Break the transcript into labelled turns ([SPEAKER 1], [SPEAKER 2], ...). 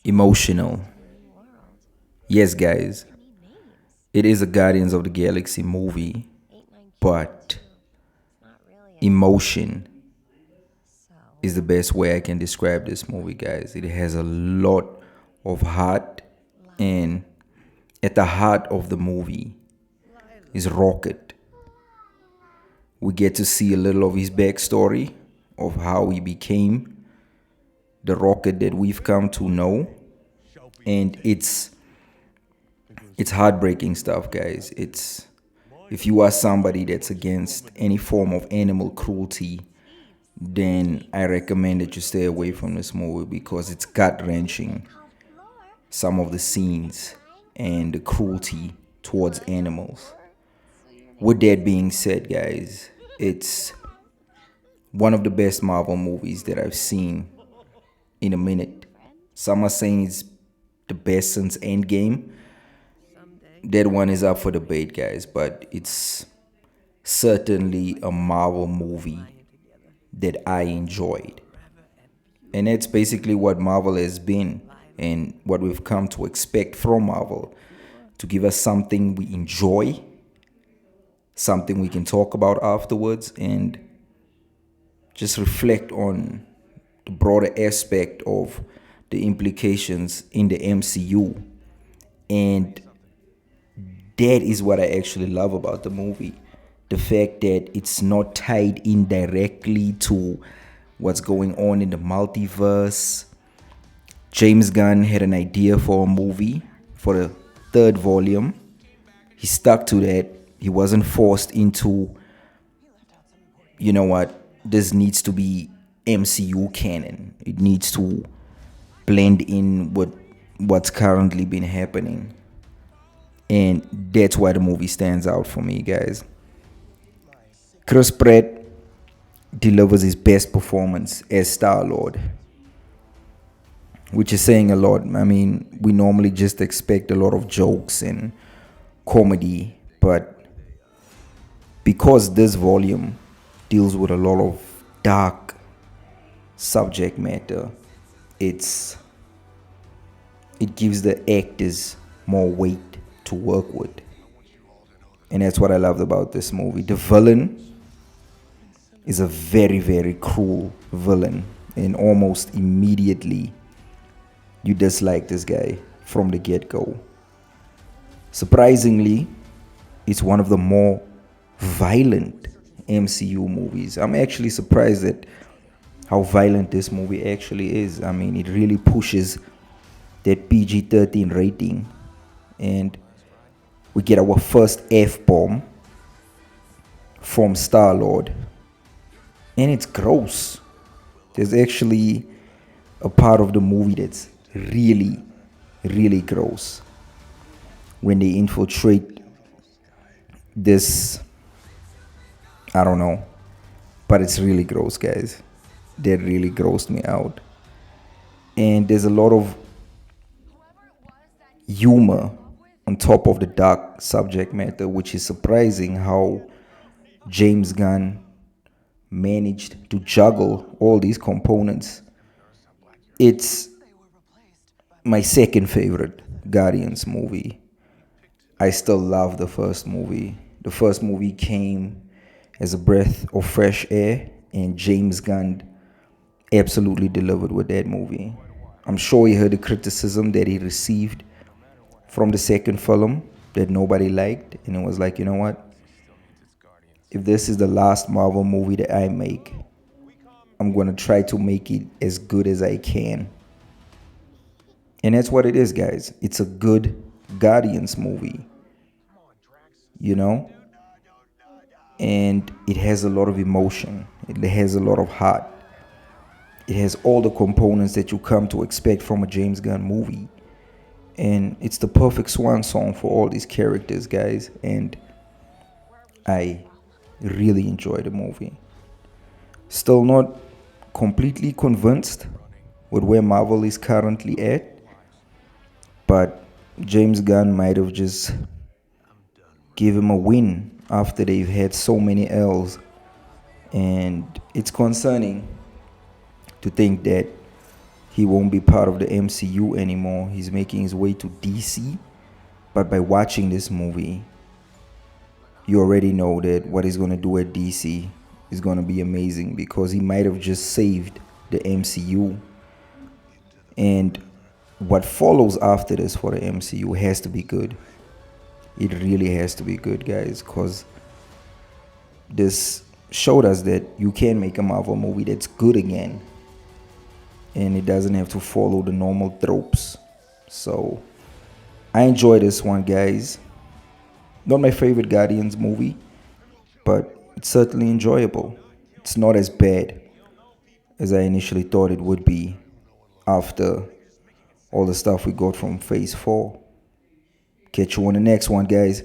[SPEAKER 1] Emotional. Yes, guys, it is a Guardians of the Galaxy movie, but emotion is the best way I can describe this movie, guys. It has a lot of heart, and at the heart of the movie is Rocket. We get to see a little of his backstory of how he became the Rocket that we've come to know, and it's heartbreaking stuff, guys. It's if you are somebody that's against any form of animal cruelty, then I recommend that you stay away from this movie because it's gut wrenching. Some of the scenes and the cruelty towards animals. With that being said, guys, it's one of the best Marvel movies that I've seen in a minute. Some are saying it's the best since Endgame. That one is up for debate, guys, but it's certainly a Marvel movie that I enjoyed. And that's basically what Marvel has been and what we've come to expect from Marvel, to give us something we enjoy, something we can talk about afterwards, and just reflect on the broader aspect of the implications in the MCU. And that is what I actually love about the movie. The fact that it's not tied in directly to what's going on in the multiverse. James Gunn had an idea for a movie for the third volume. He stuck to that. He wasn't forced into, you know what, this needs to be MCU canon. It needs to blend in with what's currently been happening. And that's why the movie stands out for me, guys. Chris Pratt delivers his best performance as Star-Lord, which is saying a lot. I mean, we normally just expect a lot of jokes and comedy, but because this volume deals with a lot of dark subject matter, it gives the actors more weight to work with. And that's what I loved about this movie. The villain is a very, very cruel villain, and almost immediately you dislike this guy from the get-go. Surprisingly, it's one of the more violent MCU movies. I'm actually surprised at how violent this movie actually is. I mean, it really pushes that PG-13 rating, and we get our first F-bomb from Star-Lord, and it's gross. There's actually a part of the movie that's really, really gross when they infiltrate this, I don't know, but it's really gross, guys. That really grossed me out. And there's a lot of humor on top of the dark subject matter, which is surprising how James Gunn managed to juggle all these components. It's my second favorite Guardians movie. I still love the first movie. The first movie came as a breath of fresh air, and James Gunn absolutely delivered with that movie. I'm sure he heard the criticism that he received from the second film that nobody liked, and it was like, you know what? If this is the last Marvel movie that I make, I'm going to try to make it as good as I can. And that's what it is, guys. It's a good Guardians movie, you know? And it has a lot of emotion. It has a lot of heart. It has all the components that you come to expect from a James Gunn movie. And it's the perfect swan song for all these characters, guys. And I really enjoy the movie. Still not completely convinced with where Marvel is currently at, but James Gunn might have just give him a win after they've had so many L's. And it's concerning to think that he won't be part of the MCU anymore. He's making his way to DC. But by watching this movie, you already know that what he's going to do at DC is going to be amazing, because he might have just saved the MCU. And what follows after this for the MCU has to be good. It really has to be good, guys, because this showed us that you can make a Marvel movie that's good again, and it doesn't have to follow the normal tropes. So I enjoy this one, guys. Not my favorite Guardians movie, but it's certainly enjoyable. It's not as bad as I initially thought it would be after all the stuff we got from Phase 4. Catch you on the next one, guys.